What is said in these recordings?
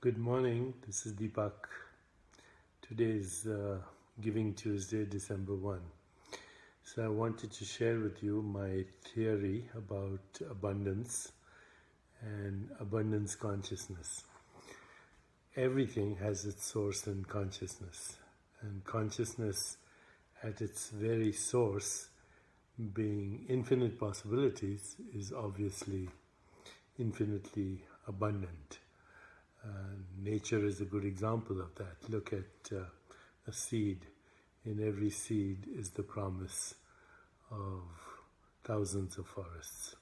Good morning, this is Deepak. Today is Giving Tuesday, December 1. So I wanted to share with you my theory about abundance and abundance consciousness. Everything has its source in consciousness, and consciousness at its very source, being infinite possibilities, is obviously infinitely abundant. Nature is a good example of that. Look at a seed. In every seed is the promise of thousands of forests.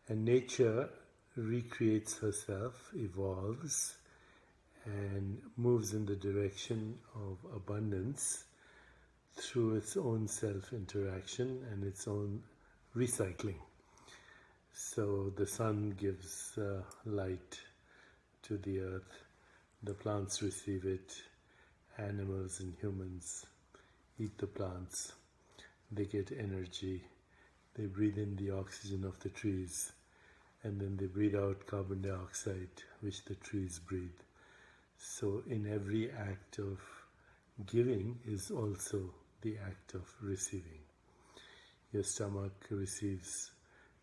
And nature recreates herself, evolves, and moves in the direction of abundance through its own self-interaction and its own recycling. So the sun gives light to the earth, the plants receive it, animals and humans eat the plants, they get energy, they breathe in the oxygen of the trees, and then they breathe out carbon dioxide, which the trees breathe. So in every act of giving is also the act of receiving. Your stomach receives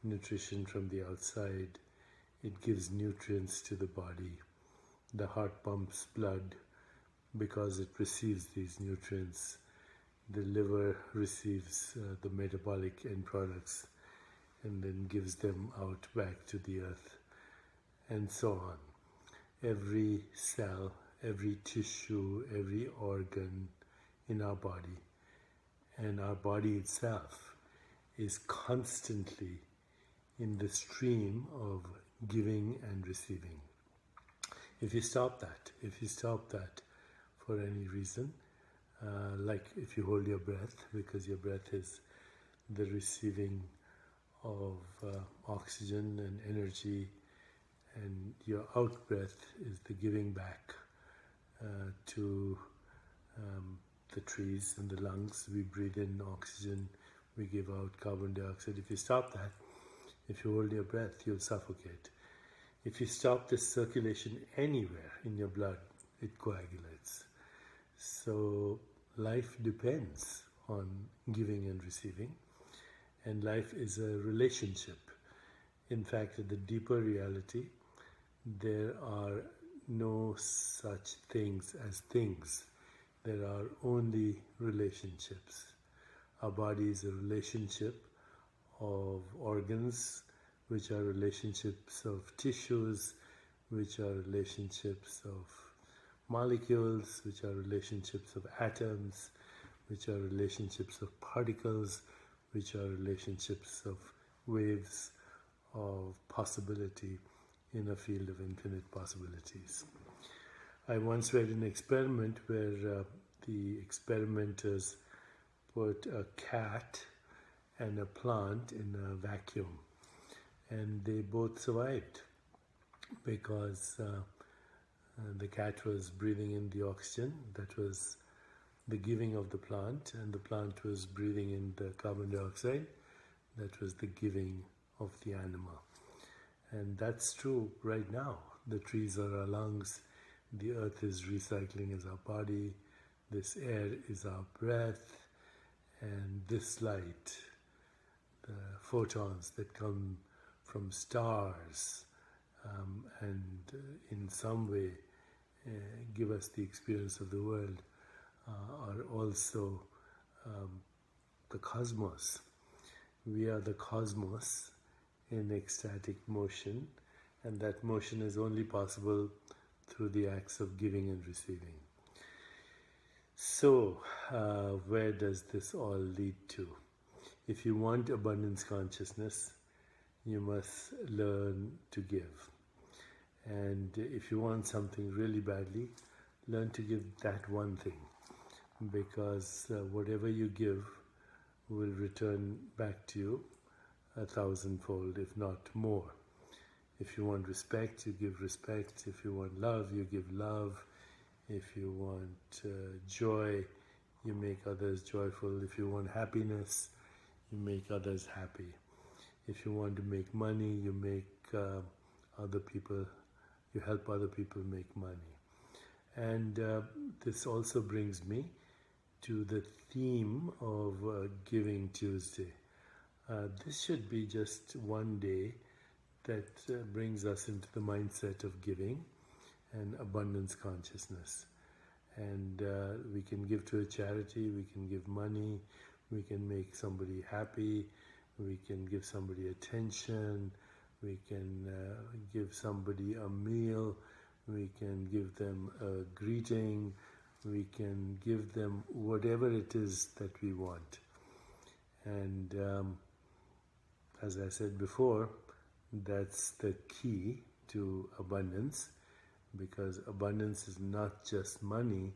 nutrition from the outside. It gives nutrients to the body. The heart pumps blood because it receives these nutrients. The liver receives the metabolic end products and then gives them out back to the earth, and so on. Every cell, every tissue, every organ in our body, and our body itself, is constantly in the stream of giving and receiving. If you stop that for any reason, like if you hold your breath, because your breath is the receiving of oxygen and energy, and your out breath is the giving back to the trees and the lungs. We breathe in oxygen, we give out carbon dioxide. If you stop that, if you hold your breath, you'll suffocate. If you stop the circulation anywhere in your blood, it coagulates. So life depends on giving and receiving, and life is a relationship. In fact, at the deeper reality, there are no such things as things. There are only relationships. Our body is a relationship of organs, which are relationships of tissues, which are relationships of molecules, which are relationships of atoms, which are relationships of particles, which are relationships of waves of possibility in a field of infinite possibilities. I once read an experiment where the experimenters put a cat and a plant in a vacuum, and they both survived because the cat was breathing in the oxygen, that was the giving of the plant, and the plant was breathing in the carbon dioxide, that was the giving of the animal. And that's true right now. The trees are our lungs, the earth is recycling as our body, this air is our breath, and this light, the photons that come from stars and in some way give us the experience of the world, are also the cosmos. We are the cosmos in ecstatic motion, and that motion is only possible through the acts of giving and receiving. So, where does this all lead to? If you want abundance consciousness, you must learn to give. And if you want something really badly, learn to give that one thing, because whatever you give will return back to you 1,000-fold, if not more. If you want respect, you give respect. If you want love, you give love. If you want joy, you make others joyful. If you want happiness, you make others happy. If you want to make money, you make other people you help other people make money. And this also brings me to the theme of Giving Tuesday. This should be just one day that brings us into the mindset of giving and abundance consciousness. And we can give to a charity, we can give money, we can make somebody happy, we can give somebody attention, we can give somebody a meal, we can give them a greeting, we can give them whatever it is that we want. And as I said before, that's the key to abundance, because abundance is not just money,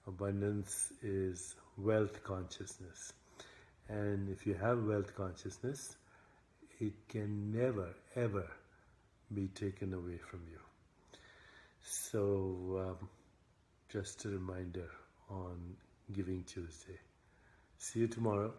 abundance is wealth consciousness. And if you have wealth consciousness, it can never, ever be taken away from you. So, just a reminder on Giving Tuesday. See you tomorrow.